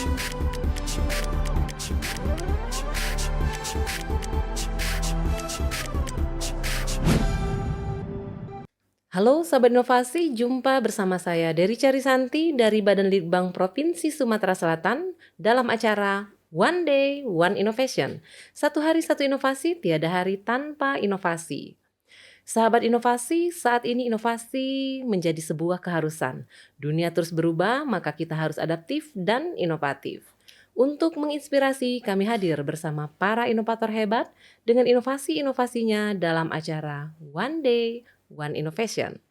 Halo Sahabat Inovasi, jumpa bersama saya Dery Carisanti dari Badan Litbang Provinsi Sumatera Selatan dalam acara One Day, One Innovation. Satu hari satu inovasi, tiada hari tanpa inovasi. Sahabat inovasi, saat ini inovasi menjadi sebuah keharusan. Dunia terus berubah, maka kita harus adaptif dan inovatif. Untuk menginspirasi, kami hadir bersama para inovator hebat dengan inovasi-inovasinya dalam acara One Day, One Innovation.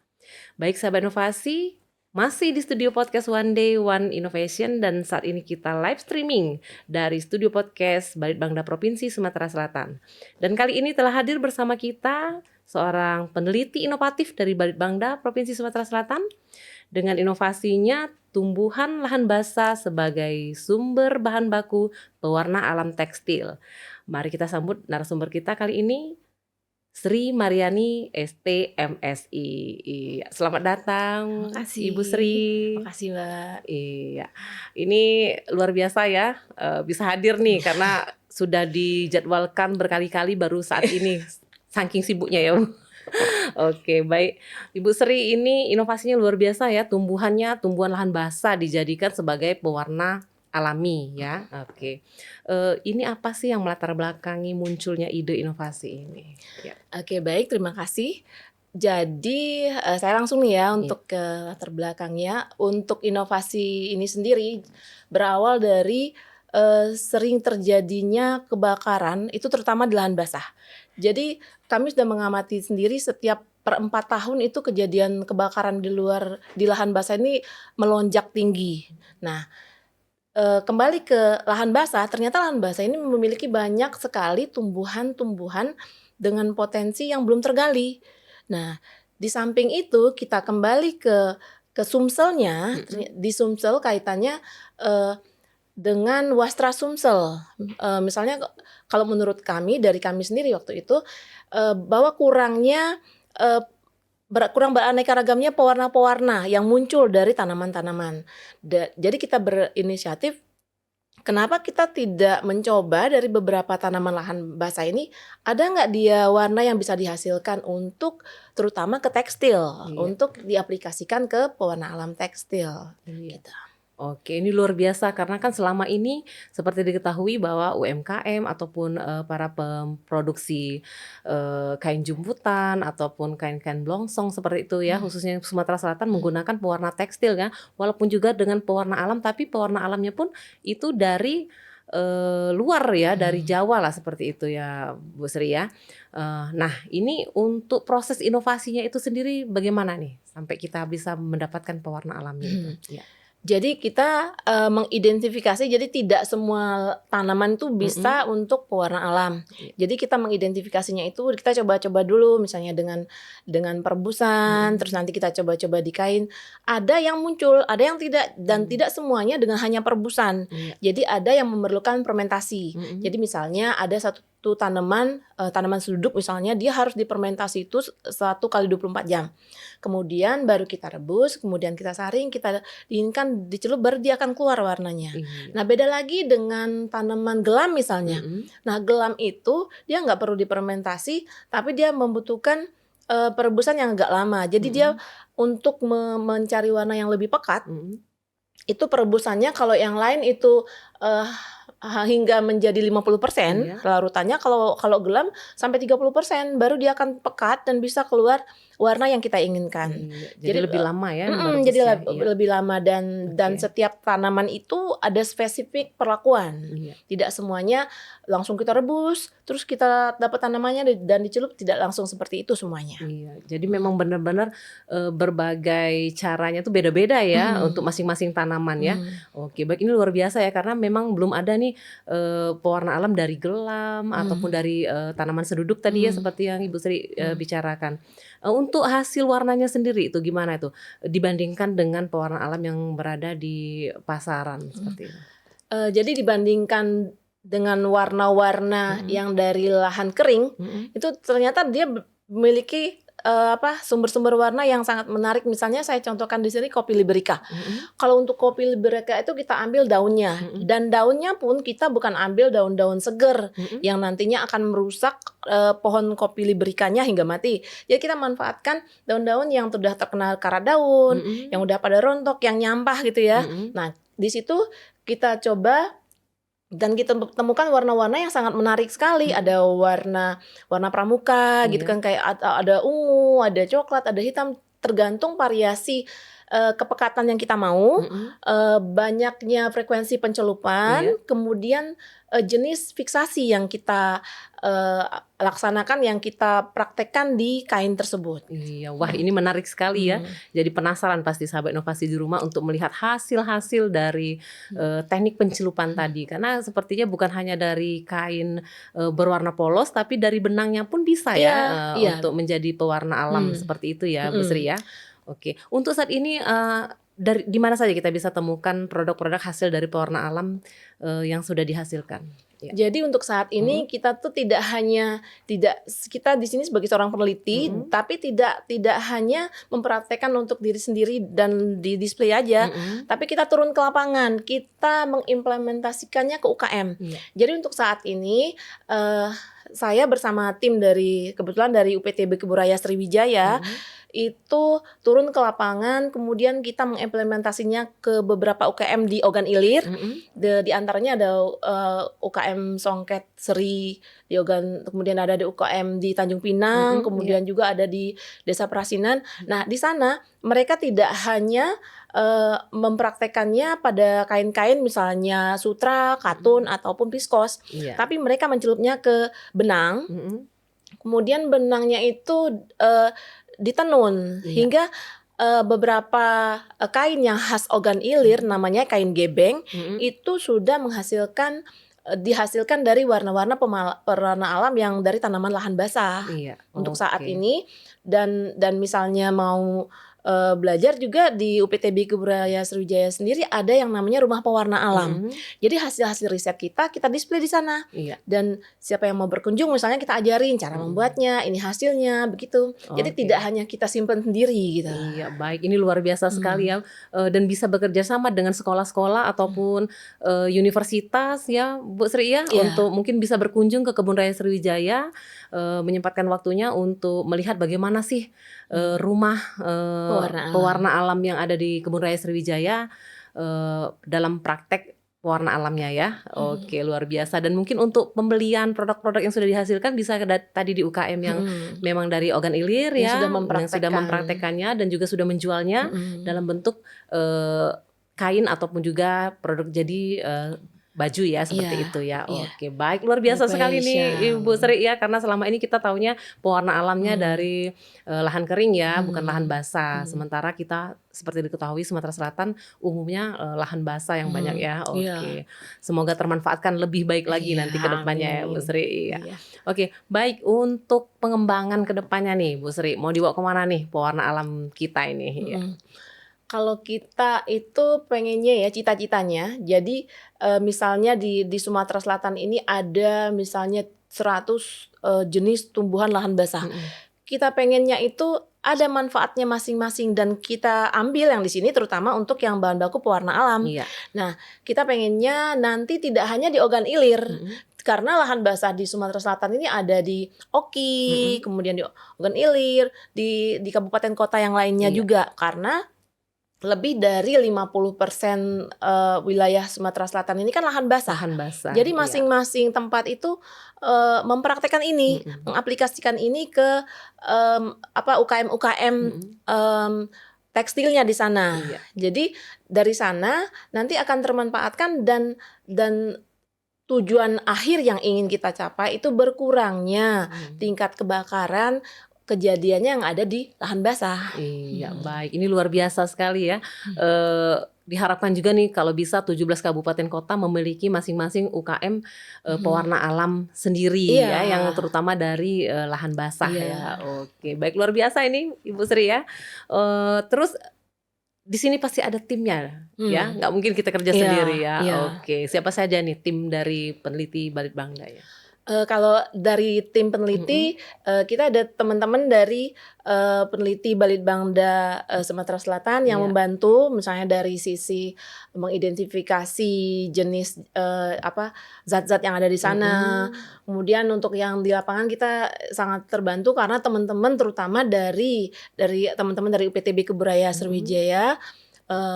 Baik sahabat inovasi, masih di studio podcast One Day One Innovation dan saat ini kita live streaming dari studio podcast Balitbangda Provinsi Sumatera Selatan. Dan kali ini telah hadir bersama kita seorang peneliti inovatif dari Balitbangda Provinsi Sumatera Selatan dengan inovasinya tumbuhan lahan basah sebagai sumber bahan baku pewarna alam tekstil. Mari kita sambut narasumber kita kali ini, Sri Mariani ST MSI. Iya, selamat datang. Makasih. Ibu Sri. Makasih Mbak. Iya, ini luar biasa ya, bisa hadir nih karena sudah dijadwalkan berkali-kali baru saat ini, saking sibuknya ya Bu. Oke, baik. Ibu Sri, ini inovasinya luar biasa ya, tumbuhan lahan basah dijadikan sebagai pewarna alami ya. Oke. Ini apa sih yang melatar belakangi munculnya ide inovasi ini? Ya. Oke, baik, terima kasih. Jadi saya langsung nih ya untuk ke latar belakangnya. Untuk inovasi ini sendiri berawal dari sering terjadinya kebakaran itu terutama di lahan basah. Jadi kami sudah mengamati sendiri setiap per 4 tahun itu kejadian kebakaran di lahan basah ini melonjak tinggi. Nah, kembali ke lahan basah, ternyata lahan basah ini memiliki banyak sekali tumbuhan-tumbuhan dengan potensi yang belum tergali. Nah, di samping itu kita kembali ke Sumselnya, di Sumsel kaitannya dengan Wastra Sumsel. Misalnya kalau menurut kami, dari kami sendiri waktu itu, bahwa kurang beraneka ragamnya pewarna-pewarna yang muncul dari tanaman-tanaman. Jadi kita berinisiatif, kenapa kita tidak mencoba dari beberapa tanaman lahan basah ini, ada nggak dia warna yang bisa dihasilkan untuk terutama ke tekstil, untuk diaplikasikan ke pewarna alam tekstil. Gitu. Oke, ini luar biasa karena kan selama ini seperti diketahui bahwa UMKM ataupun para pemproduksi kain jumputan ataupun kain-kain blongsong seperti itu ya, khususnya Sumatera Selatan menggunakan pewarna tekstil kan, walaupun juga dengan pewarna alam, tapi pewarna alamnya pun itu dari luar ya, dari Jawa lah seperti itu ya Bu Sri ya. Nah ini untuk proses inovasinya itu sendiri bagaimana nih sampai kita bisa mendapatkan pewarna alamnya itu? Ya. Jadi kita mengidentifikasi, jadi tidak semua tanaman itu bisa untuk pewarna alam. Jadi kita mengidentifikasinya itu kita coba-coba dulu, misalnya dengan perebusan, terus nanti kita coba-coba di kain. Ada yang muncul, ada yang tidak, dan tidak semuanya dengan hanya perebusan. Jadi ada yang memerlukan fermentasi. Jadi misalnya ada satu tanaman seluduk misalnya, dia harus difermentasi itu 1 kali 24 jam. Kemudian baru kita rebus, kemudian kita saring, kita dinginkan, dicelup, baru dia akan keluar warnanya. Nah beda lagi dengan tanaman gelam misalnya. Nah gelam itu dia nggak perlu difermentasi, tapi dia membutuhkan perebusan yang agak lama. Jadi dia untuk mencari warna yang lebih pekat, itu perebusannya kalau yang lain itu hingga menjadi 50%, larutannya kalau gelam sampai 30%, baru dia akan pekat dan bisa keluar warna yang kita inginkan. Jadi lebih lama ya. Jadi lebih lama dan setiap tanaman itu ada spesifik perlakuan. Tidak semuanya langsung kita rebus terus kita dapat tanamannya dan dicelup, tidak langsung seperti itu semuanya. Jadi memang benar-benar berbagai caranya tuh beda-beda ya untuk masing-masing tanaman ya. Oke, baik, ini luar biasa ya karena memang belum ada nih pewarna alam dari gelam ataupun dari tanaman seduduk tadi ya seperti yang Ibu Sri bicarakan. Untuk hasil warnanya sendiri itu gimana itu dibandingkan dengan pewarna alam yang berada di pasaran seperti itu? Jadi dibandingkan dengan warna-warna yang dari lahan kering, itu ternyata dia memiliki sumber-sumber warna yang sangat menarik. Misalnya saya contohkan di sini kopi Liberica. Kalau untuk kopi Liberica itu kita ambil daunnya, dan daunnya pun kita bukan ambil daun-daun seger yang nantinya akan merusak pohon kopi Libericanya hingga mati. Jadi kita manfaatkan daun-daun yang sudah terkena karat daun, yang udah pada rontok, yang nyampah gitu ya. Nah, di situ kita coba dan kita temukan warna-warna yang sangat menarik sekali. Ada warna pramuka gitu kan, kayak ada ungu, ada coklat, ada hitam, tergantung variasi kepekatan yang kita mau, banyaknya frekuensi pencelupan, kemudian jenis fiksasi yang kita laksanakan, yang kita praktekkan di kain tersebut. Iya, wah ini menarik sekali ya. Jadi penasaran pasti sahabat inovasi di rumah untuk melihat hasil-hasil dari teknik pencelupan tadi. Karena sepertinya bukan hanya dari kain berwarna polos, tapi dari benangnya pun bisa ya untuk menjadi pewarna alam seperti itu ya, Bu Sri ya. Oke, untuk saat ini di mana saja kita bisa temukan produk-produk hasil dari pewarna alam yang sudah dihasilkan? Ya. Jadi untuk saat ini kita tuh kita di sini sebagai seorang peneliti, tapi tidak hanya mempraktekkan untuk diri sendiri dan di display aja, tapi kita turun ke lapangan, kita mengimplementasikannya ke UKM. Jadi untuk saat ini saya bersama tim kebetulan dari UPTB Keburaya Sriwijaya itu turun ke lapangan, kemudian kita mengimplementasinya ke beberapa UKM di Ogan Ilir. Di antaranya ada UKM Songket Seri di Ogan, kemudian ada di UKM di Tanjung Pinang, kemudian juga ada di Desa Prasinan. Nah, di sana mereka tidak hanya mempraktekannya pada kain-kain misalnya sutra, katun ataupun viskos, tapi mereka mencelupnya ke benang. Kemudian benangnya itu ditenun hingga beberapa kain yang khas Ogan Ilir, namanya kain gebeng, itu sudah dihasilkan dari warna-warna pewarna alam yang dari tanaman lahan basah. Untuk saat ini, dan misalnya mau belajar juga di UPTB Keburaya Sriwijaya sendiri ada yang namanya rumah pewarna alam. Jadi hasil-hasil riset kita display di sana. Dan siapa yang mau berkunjung misalnya kita ajarin cara membuatnya, ini hasilnya begitu. Jadi tidak hanya kita simpan sendiri gitu. Iya, baik, ini luar biasa sekali ya. Dan bisa bekerja sama dengan sekolah-sekolah ataupun universitas ya, Bu Sri ya, untuk mungkin bisa berkunjung ke Kebun Raya Sriwijaya, menyempatkan waktunya untuk melihat bagaimana sih rumah pewarna alam yang ada di Kebun Raya Sriwijaya dalam praktek pewarna alamnya ya. Oke, luar biasa. Dan mungkin untuk pembelian produk-produk yang sudah dihasilkan bisa tadi di UKM yang memang dari Ogan Ilir ya, yang sudah mempraktekannya dan juga sudah menjualnya dalam bentuk kain ataupun juga produk jadi baju ya, seperti itu ya. Oke, baik, luar biasa sekali nih Ibu Sri ya, karena selama ini kita taunya pewarna alamnya dari lahan kering ya, bukan lahan basah. Sementara kita seperti diketahui Sumatera Selatan umumnya lahan basah yang banyak ya. Oke, semoga termanfaatkan lebih baik lagi nanti ke depannya ya Bu Sri ya. Oke, baik, untuk pengembangan ke depannya nih Bu Sri, mau dibawa kemana nih pewarna alam kita ini ya? Kalau kita itu pengennya ya, cita-citanya, jadi misalnya di Sumatera Selatan ini ada misalnya 100 jenis tumbuhan lahan basah. Kita pengennya itu ada manfaatnya masing-masing dan kita ambil yang di sini terutama untuk yang bahan baku pewarna alam. Nah, kita pengennya nanti tidak hanya di Ogan Ilir, karena lahan basah di Sumatera Selatan ini ada di Oki, kemudian di Ogan Ilir, di kabupaten kota yang lainnya juga, karena lebih dari 50% wilayah Sumatera Selatan ini kan lahan basah. Jadi masing-masing tempat itu mempraktekkan ini, mengaplikasikan ini ke UKM tekstilnya di sana. Jadi dari sana nanti akan termanfaatkan dan tujuan akhir yang ingin kita capai itu berkurangnya tingkat kebakaran kejadiannya yang ada di lahan basah. Iya, baik. Ini luar biasa sekali ya. Diharapkan juga nih kalau bisa 17 kabupaten kota memiliki masing-masing UKM pewarna alam sendiri ya, yang terutama dari lahan basah ya. Oke, baik, luar biasa ini Ibu Sri ya. Terus di sini pasti ada timnya ya, nggak mungkin kita kerja sendiri ya. Oke, siapa saja nih tim dari peneliti Balitbangda ya? Kalau dari tim peneliti, kita ada teman-teman dari peneliti Balitbangda Sumatera Selatan yang Iya. membantu, misalnya dari sisi mengidentifikasi jenis zat-zat yang ada di sana. Kemudian untuk yang di lapangan kita sangat terbantu karena teman-teman terutama dari teman-teman dari UPTB Keburaya Sriwijaya,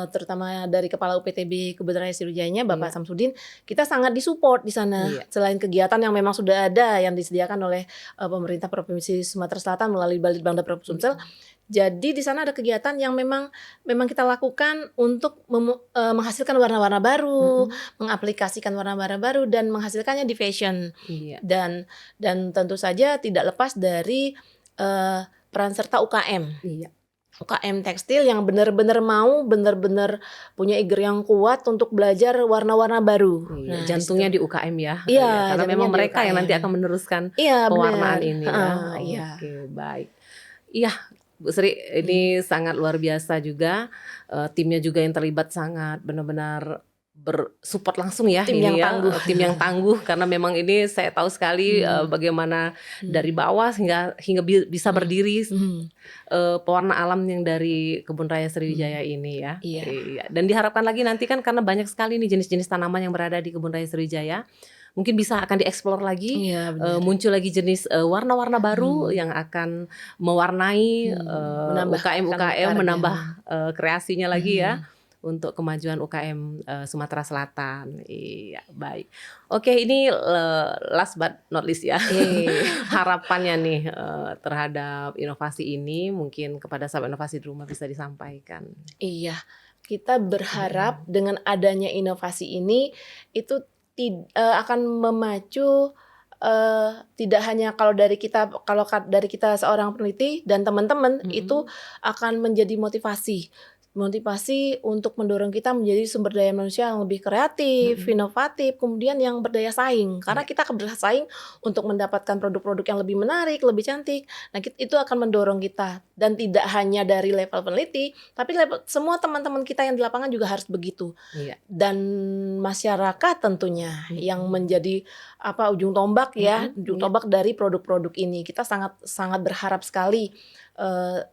terutama dari Kepala UPTB Keburaya Sriwijayanya Bapak Samsudin, kita sangat disupport di sana. Iya. Selain kegiatan yang memang sudah ada yang disediakan oleh pemerintah Provinsi Sumatera Selatan melalui Balitbangda Provinsi Sumsel. Jadi di sana ada kegiatan yang memang kita lakukan untuk menghasilkan warna-warna baru, mengaplikasikan warna-warna baru dan menghasilkannya di fashion. Iya. Dan tentu saja tidak lepas dari peran serta UKM. Iya. UKM tekstil yang benar-benar punya eager yang kuat untuk belajar warna-warna baru. Iya, jantungnya di UKM ya. Iya, karena memang jantungnya di mereka yang UKM. nanti akan meneruskan Iya, pewarnaan benar. ini ya. Iya. Oke, baik. Iya, Bu Sri, ini sangat luar biasa juga. Timnya juga yang terlibat sangat benar-benar bersupport langsung ya. Tim ini yang ya, tangguh. tim yang tangguh karena memang ini saya tahu sekali bagaimana dari bawah hingga bisa berdiri pewarna alam yang dari Kebun Raya Sriwijaya ini ya. Iya. Dan diharapkan lagi nanti kan karena banyak sekali nih jenis-jenis tanaman yang berada di Kebun Raya Sriwijaya. Mungkin bisa akan dieksplor lagi, Iya, benar. muncul lagi jenis warna-warna baru yang akan mewarnai Menambah UKM, menambah kreasinya lagi ya untuk kemajuan UKM Sumatera Selatan. Iya, baik. Oke, ini last but not least ya. Harapannya nih terhadap inovasi ini mungkin kepada sahabat inovasi di rumah bisa disampaikan. Iya, kita berharap dengan adanya inovasi ini itu akan memacu tidak hanya kalau dari kita seorang peneliti dan teman-teman itu akan menjadi motivasi untuk mendorong kita menjadi sumber daya manusia yang lebih kreatif, inovatif, kemudian yang berdaya saing. Karena kita akan bersaing untuk mendapatkan produk-produk yang lebih menarik, lebih cantik. Nah, itu akan mendorong kita. Dan tidak hanya dari level peneliti, tapi semua teman-teman kita yang di lapangan juga harus begitu. Iya. Dan masyarakat tentunya yang menjadi ujung tombak ya, ujung tombak dari produk-produk ini. Kita sangat berharap sekali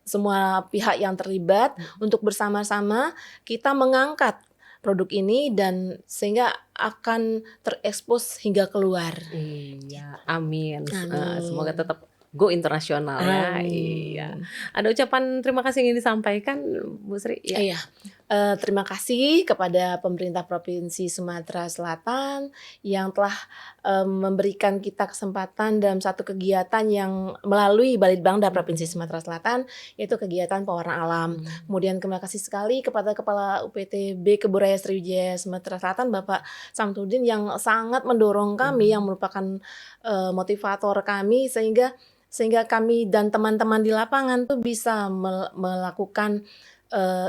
semua pihak yang terlibat untuk bersama-sama kita mengangkat produk ini dan sehingga akan terekspos hingga keluar. Iya, amin. Semoga tetap go internasional ya. Iya. Ada ucapan terima kasih yang ingin disampaikan, Bu Sri? Ya. Iya. Terima kasih kepada pemerintah Provinsi Sumatera Selatan yang telah memberikan kita kesempatan dalam satu kegiatan yang melalui Balitbangda Provinsi Sumatera Selatan, yaitu kegiatan pewarna alam. Kemudian terima kasih sekali kepada Kepala UPTB Keburaya Sriwijaya Sumatera Selatan Bapak Samsudin yang sangat mendorong kami, yang merupakan motivator kami sehingga kami dan teman-teman di lapangan tuh bisa melakukan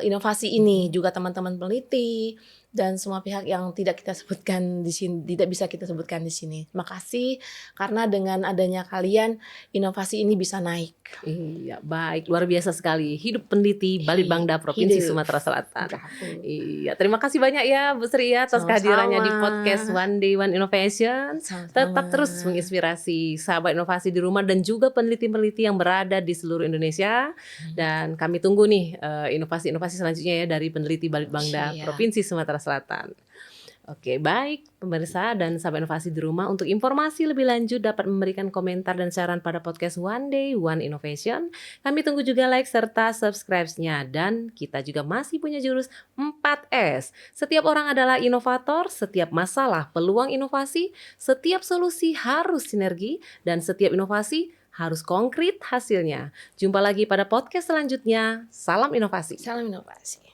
inovasi ini, juga teman-teman peneliti dan semua pihak yang tidak kita sebutkan di sini, tidak bisa kita sebutkan di sini. Terima kasih karena dengan adanya kalian inovasi ini bisa naik. Iya, baik, luar biasa sekali. Hidup peneliti Balitbangda Provinsi Sumatera Selatan. Iya, terima kasih banyak ya Bu Sri ya atas kehadirannya di podcast One Day One Innovation. Tetap terus menginspirasi sahabat inovasi di rumah dan juga peneliti-peneliti yang berada di seluruh Indonesia. Dan kami tunggu nih inovasi-inovasi selanjutnya ya dari peneliti Balitbangda Provinsi Sumatera Selatan. Oke, baik pemirsa dan sahabat inovasi di rumah, untuk informasi lebih lanjut dapat memberikan komentar dan saran pada podcast One Day One Innovation. Kami tunggu juga like serta subscribe-nya, dan kita juga masih punya jurus 4S. Setiap orang adalah inovator, setiap masalah peluang inovasi, setiap solusi harus sinergi, dan setiap inovasi harus konkret hasilnya. Jumpa lagi pada podcast selanjutnya. Salam inovasi. Salam inovasi.